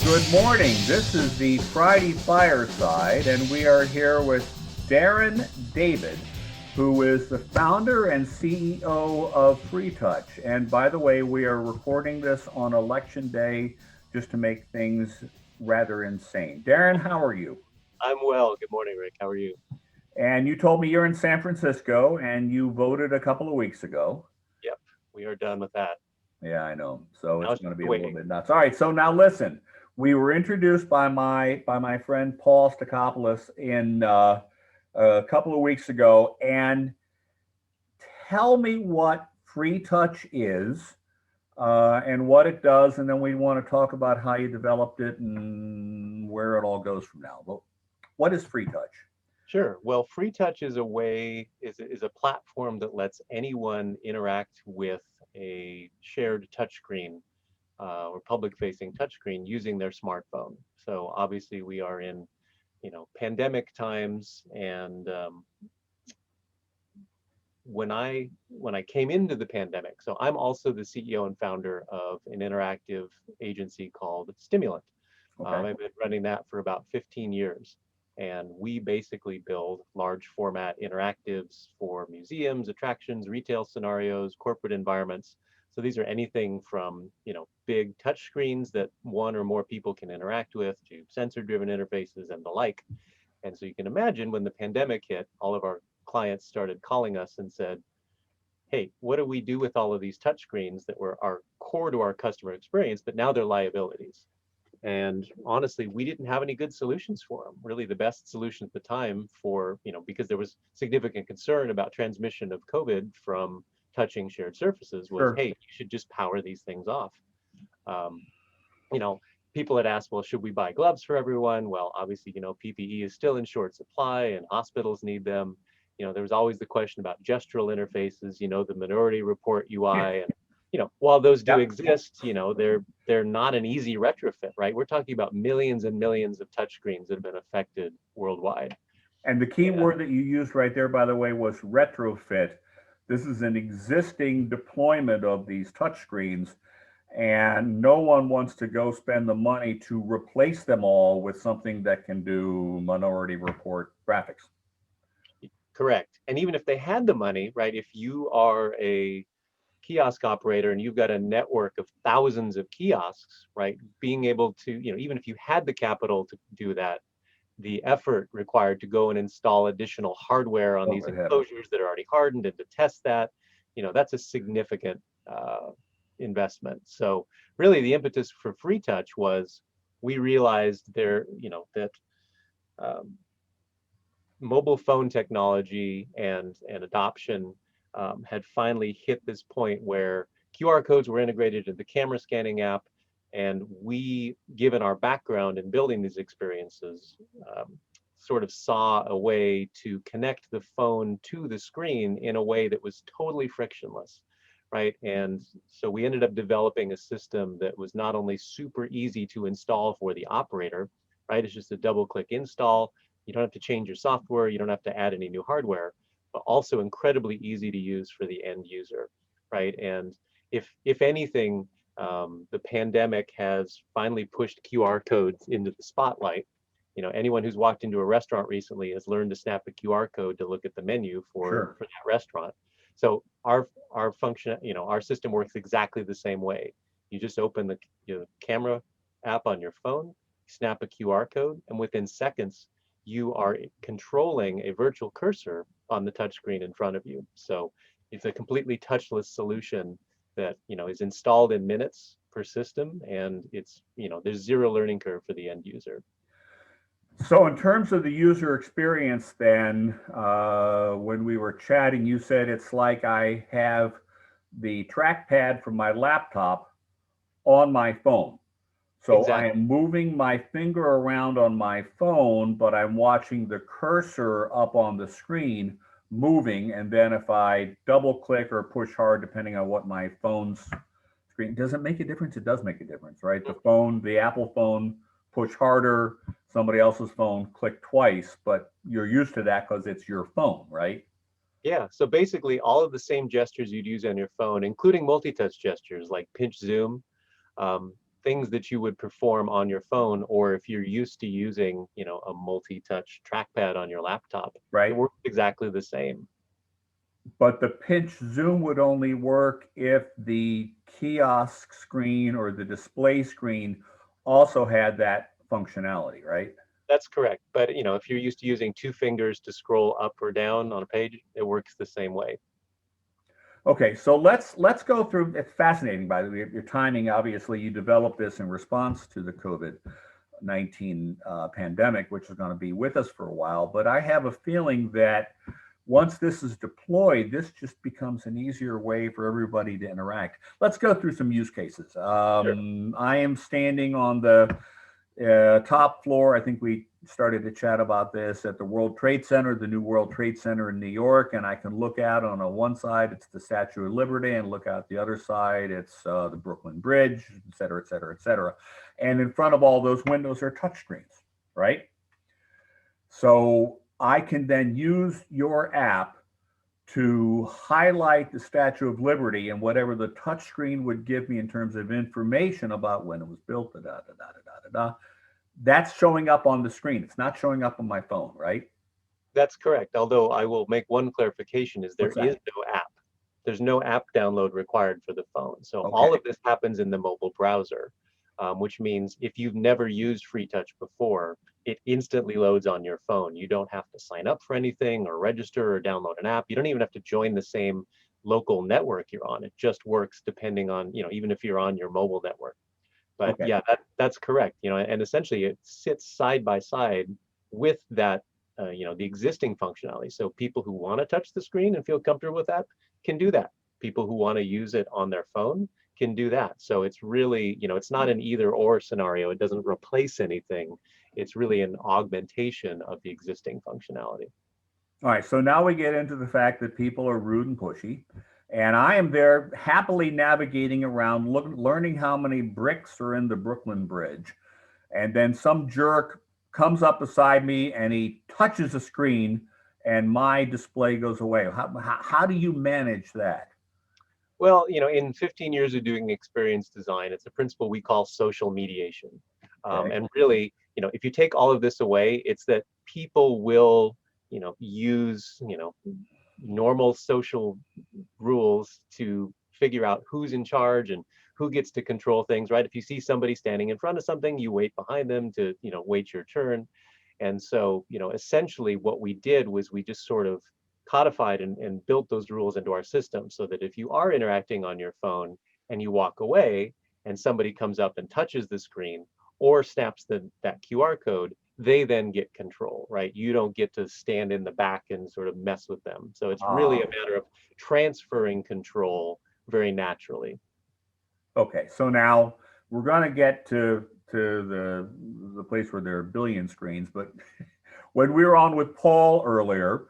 Good morning. This is the Friday Fireside, and we are here with Darren David, who is the founder and CEO of Freetouch. And by the way, we are recording this on Election Day just to make things rather insane. Darren, how are you? I'm well. Good morning, Rick. How are you? And you told me you're in San Francisco and you voted a couple of weeks ago. Yep, we are done with that. Yeah, I know. So Now it's going to be a waiting. little bit nuts. All right. So now listen, we were introduced by my friend Paul Stakopoulos in a couple of weeks ago. And tell me what Freetouch is and what it does, and then we want to talk about how you developed it and where it all goes from now. But what is Freetouch? Sure. Well, Freetouch is a platform that lets anyone interact with a shared touchscreen or public-facing touchscreen using their smartphone. So obviously, we are in, pandemic times, and when I came into the pandemic, so I'm also the CEO and founder of an interactive agency called Stimulant. Okay. I've been running that for about 15 years. And we basically build large format interactives for museums, attractions, retail scenarios, corporate environments. So these are anything from, big touch screens that one or more people can interact with to sensor-driven interfaces and the like. And so you can imagine when the pandemic hit, all of our clients started calling us and said, hey, what do we do with all of these touch screens that are core to our customer experience, but now they're liabilities? And honestly, we didn't have any good solutions for them. Really, the best solution at the time because there was significant concern about transmission of COVID from touching shared surfaces was, Sure. hey, you should just power these things off. Um, People had asked, well, should we buy gloves for everyone? Well, obviously, PPE is still in short supply and hospitals need them. There was always the question about gestural interfaces, the Minority Report UI, and while those do Yep. exist, they're not an easy retrofit, right? We're talking about millions and millions of touchscreens that have been affected worldwide. And the key word that you used right there, by the way, was retrofit. This is an existing deployment of these touchscreens, and no one wants to go spend the money to replace them all with something that can do Minority Report graphics. Correct. And even if they had the money, right, if you are a kiosk operator and you've got a network of thousands of kiosks, right, being able to, even if you had the capital to do that, the effort required to go and install additional hardware on these enclosures that are already hardened and to test that, that's a significant investment. So really the impetus for Freetouch was we realized that mobile phone technology and adoption had finally hit this point where QR codes were integrated into the camera scanning app. And we, given our background in building these experiences, sort of saw a way to connect the phone to the screen in a way that was totally frictionless, right? And so we ended up developing a system that was not only super easy to install for the operator, right? It's just a double-click install. You don't have to change your software. You don't have to add any new hardware, but also incredibly easy to use for the end user, right? And if anything, the pandemic has finally pushed QR codes into the spotlight. Anyone who's walked into a restaurant recently has learned to snap a QR code to look at the menu for that restaurant. So our function, our system works exactly the same way. You just open the camera app on your phone, snap a QR code, and within seconds, you are controlling a virtual cursor on the touchscreen in front of you. So it's a completely touchless solution that is installed in minutes per system, and it's there's zero learning curve for the end user. So in terms of the user experience then, when we were chatting, you said it's like I have the trackpad from my laptop on my phone. So Exactly. I am moving my finger around on my phone, but I'm watching the cursor up on the screen moving. And then if I double click or push hard, depending on what my phone's screen, does it make a difference? It does make a difference, right? The phone, the Apple phone, push harder, somebody else's phone, click twice, but you're used to that because it's your phone, right? Yeah, so basically all of the same gestures you'd use on your phone, including multi-touch gestures like pinch zoom, things that you would perform on your phone, or if you're used to using, a multi-touch trackpad on your laptop, it right? works exactly the same. But the pinch zoom would only work if the kiosk screen or the display screen also had that functionality, right? That's correct. But if you're used to using two fingers to scroll up or down on a page, it works the same way. Okay, so let's go through. It's fascinating, by the way. Your timing, obviously, you developed this in response to the COVID-19 pandemic, which is going to be with us for a while. But I have a feeling that once this is deployed, this just becomes an easier way for everybody to interact. Let's go through some use cases. Sure. I am standing on the top floor. I think we started to chat about this at the World Trade Center, the new World Trade Center in New York, and I can look out on one side, it's the Statue of Liberty, and look out the other side, it's the Brooklyn Bridge, et cetera, et cetera, et cetera. And in front of all those windows are touchscreens, right? So I can then use your app to highlight the Statue of Liberty and whatever the touchscreen would give me in terms of information about when it was built, da, da, da, da, da, da, da. That's showing up on the screen. It's not showing up on my phone, right? That's correct. Although I will make one clarification is there What's is that? no app. There's no app download required for the phone. So all Okay. of this happens in the mobile browser, which means if you've never used Freetouch before, it instantly loads on your phone. You don't have to sign up for anything or register or download an app. You don't even have to join the same local network you're on. It just works depending on, even if you're on your mobile network. But Okay. yeah, that's correct. And essentially it sits side by side with that, the existing functionality. So people who want to touch the screen and feel comfortable with that can do that. People who want to use it on their phone can do that. So it's really, it's not an either or scenario. It doesn't replace anything. It's really an augmentation of the existing functionality. All right. So now we get into the fact that people are rude and pushy. And I am there happily navigating around, learning how many bricks are in the Brooklyn Bridge. And then some jerk comes up beside me and he touches the screen and my display goes away. How do you manage that? Well, in 15 years of doing experience design, it's a principle we call social mediation. Okay. And really, if you take all of this away, it's that people will, use, normal social rules to figure out who's in charge and who gets to control things, right? If you see somebody standing in front of something, you wait behind them to, wait your turn. And so, essentially what we did was we just sort of codified and built those rules into our system so that if you are interacting on your phone and you walk away and somebody comes up and touches the screen or snaps that QR code, they then get control, right? You don't get to stand in the back and sort of mess with them. So it's really a matter of transferring control very naturally. Okay. So now we're going to get to the place where there are billion screens, but when we were on with Paul earlier,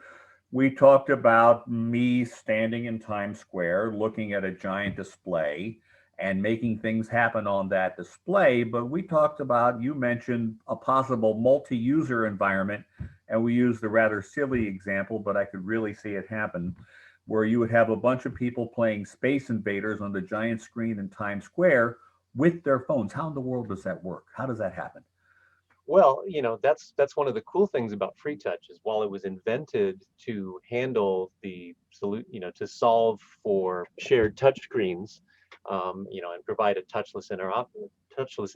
we talked about me standing in Times Square looking at a giant display and making things happen on that display. But we talked about, you mentioned a possible multi-user environment, and we used the rather silly example, but I could really see it happen, where you would have a bunch of people playing Space Invaders on the giant screen in Times Square with their phones. How in the world does that work? How does that happen? Well, that's one of the cool things about Freetouch is while it was invented to handle to solve for shared touchscreens, and provide a touchless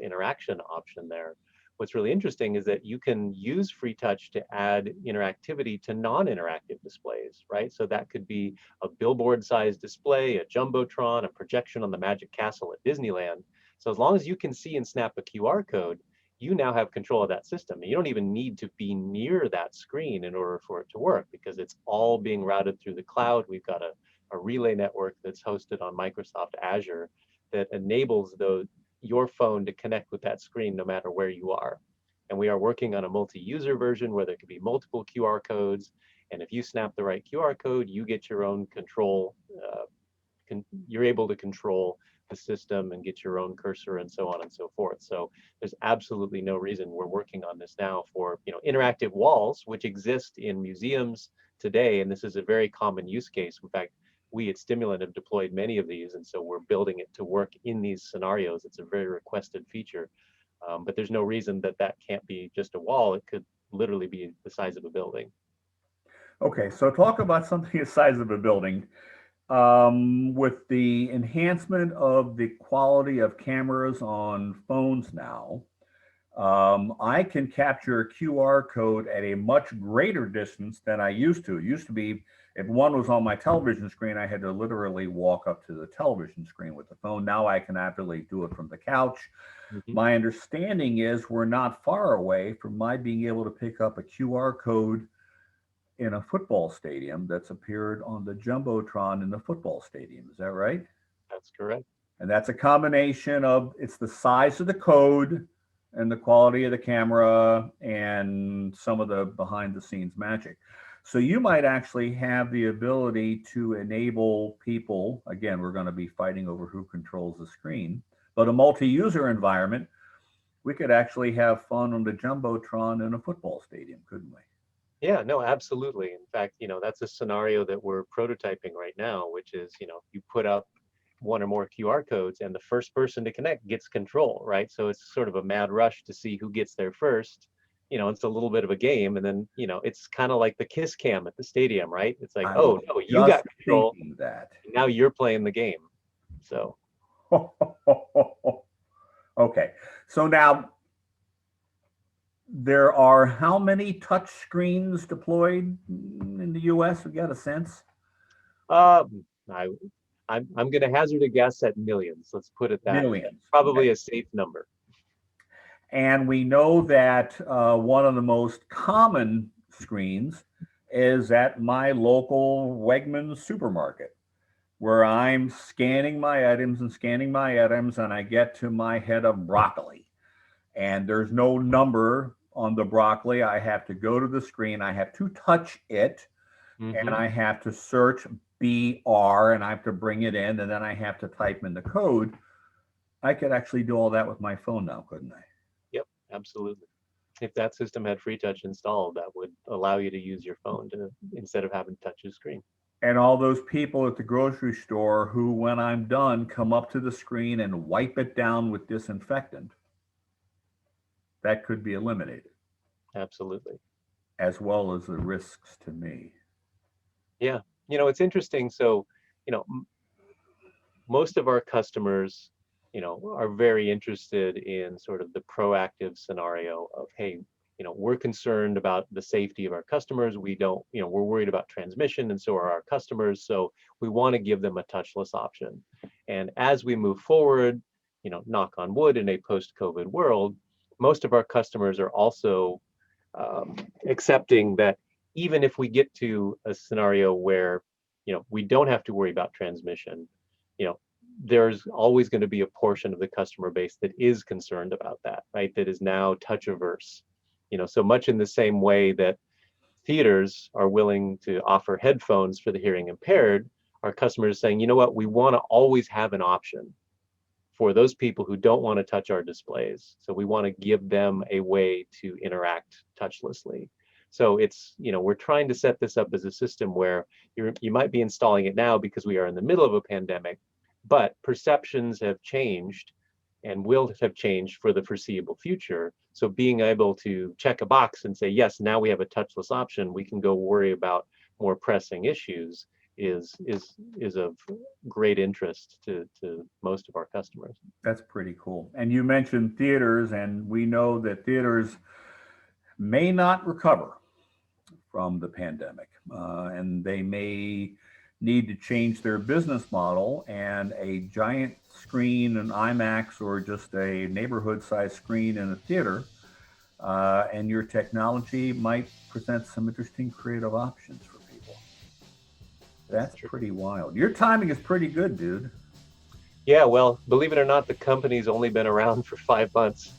interaction option there. What's really interesting is that you can use Freetouch to add interactivity to non-interactive displays, right? So that could be a billboard-sized display, a jumbotron, a projection on the Magic Castle at Disneyland. So as long as you can see and snap a QR code, you now have control of that system. You don't even need to be near that screen in order for it to work because it's all being routed through the cloud. We've got a relay network that's hosted on Microsoft Azure that enables your phone to connect with that screen no matter where you are. And we are working on a multi-user version where there could be multiple QR codes. And if you snap the right QR code, you get your own control. You're able to control the system and get your own cursor and so on and so forth. So there's absolutely no reason. We're working on this now for interactive walls, which exist in museums today, and this is a very common use case. In fact, we at Stimulant have deployed many of these, and so we're building it to work in these scenarios. It's a very requested feature, but there's no reason that that can't be just a wall. It could literally be the size of a building. Okay, so talk about something the size of a building. With the enhancement of the quality of cameras on phones now, I can capture a QR code at a much greater distance than I used to. It used to be, if one was on my television screen, I had to literally walk up to the television screen with the phone. Now I can actually do it from the couch. Mm-hmm. My understanding is we're not far away from my being able to pick up a QR code in a football stadium that's appeared on the Jumbotron in the football stadium. Is that right? That's correct. And that's a combination of, it's the size of the code and the quality of the camera and some of the behind the scenes magic. So you might actually have the ability to enable people, again, we're going to be fighting over who controls the screen, but a multi-user environment, we could actually have fun on the Jumbotron in a football stadium, couldn't we? Yeah, no, absolutely. In fact, that's a scenario that we're prototyping right now, which is, you put up one or more QR codes and the first person to connect gets control, right? So it's sort of a mad rush to see who gets there first. It's a little bit of a game, and then, it's kind of like the kiss cam at the stadium, right? It's like, oh, no, you got control. That. Now you're playing the game. So. Okay. So now, there are how many touch screens deployed in the US? We got a sense? I'm going to hazard a guess at millions. Let's put it that way. Probably okay. A safe number. And we know that one of the most common screens is at my local Wegmans supermarket, where I'm scanning my items, and I get to my head of broccoli. And there's no number on the broccoli. I have to go to the screen. I have to touch it, and I have to search BR, and I have to bring it in, and then I have to type in the code. I could actually do all that with my phone now, couldn't I? Yep, absolutely. If that system had Freetouch installed, that would allow you to use your phone instead of having to touch the screen. And all those people at the grocery store who, when I'm done, come up to the screen and wipe it down with disinfectant, that could be eliminated. Absolutely. As well as the risks to me. Yeah. It's interesting. So, most of our customers, are very interested in sort of the proactive scenario of, hey, we're concerned about the safety of our customers. We don't, we're worried about transmission, and so are our customers. So we want to give them a touchless option. And as we move forward, knock on wood, in a post-COVID world, most of our customers are also accepting that even if we get to a scenario where, we don't have to worry about transmission, there's always going to be a portion of the customer base that is concerned about that, right? That is now touch averse. So much in the same way that theaters are willing to offer headphones for the hearing impaired, our customers are saying, you know what, we want to always have an option for those people who don't want to touch our displays. So we want to give them a way to interact touchlessly. So it's, we're trying to set this up as a system where you might be installing it now because we are in the middle of a pandemic, but perceptions have changed and will have changed for the foreseeable future. So being able to check a box and say, yes, now we have a touchless option, we can go worry about more pressing issues, is of great interest to most of our customers. That's pretty cool. And you mentioned theaters, and we know that theaters may not recover from the pandemic, and they may need to change their business model, and a giant screen, an IMAX, or just a neighborhood-sized screen in a theater, and your technology might present some interesting creative options for people. That's pretty wild. Your timing is pretty good, dude. Yeah, well, believe it or not, the company's only been around for 5 months.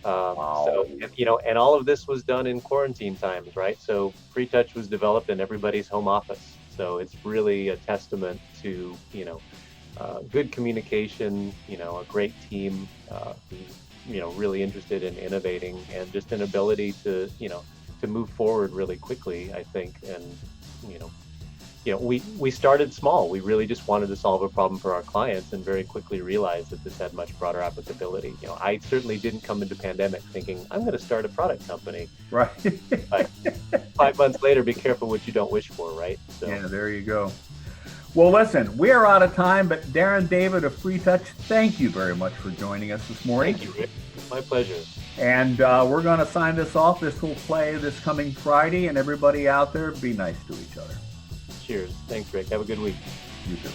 Wow. So, and all of this was done in quarantine times, right? So Freetouch was developed in everybody's home office. So it's really a testament to, good communication, a great team who's, really interested in innovating, and just an ability to, to move forward really quickly, I think. And, we started small. We really just wanted to solve a problem for our clients, and very quickly realized that this had much broader applicability. I certainly didn't come into pandemic thinking I'm going to start a product company. Right. But 5 months later, be careful what you don't wish for, right? So. Yeah, there you go. Well, listen, we are out of time, but Darren David of Freetouch, thank you very much for joining us this morning. Thank you, Rick. My pleasure. And we're going to sign this off. This will play this coming Friday, and everybody out there, be nice to each other. Cheers. Thanks, Rick. Have a good week. You too.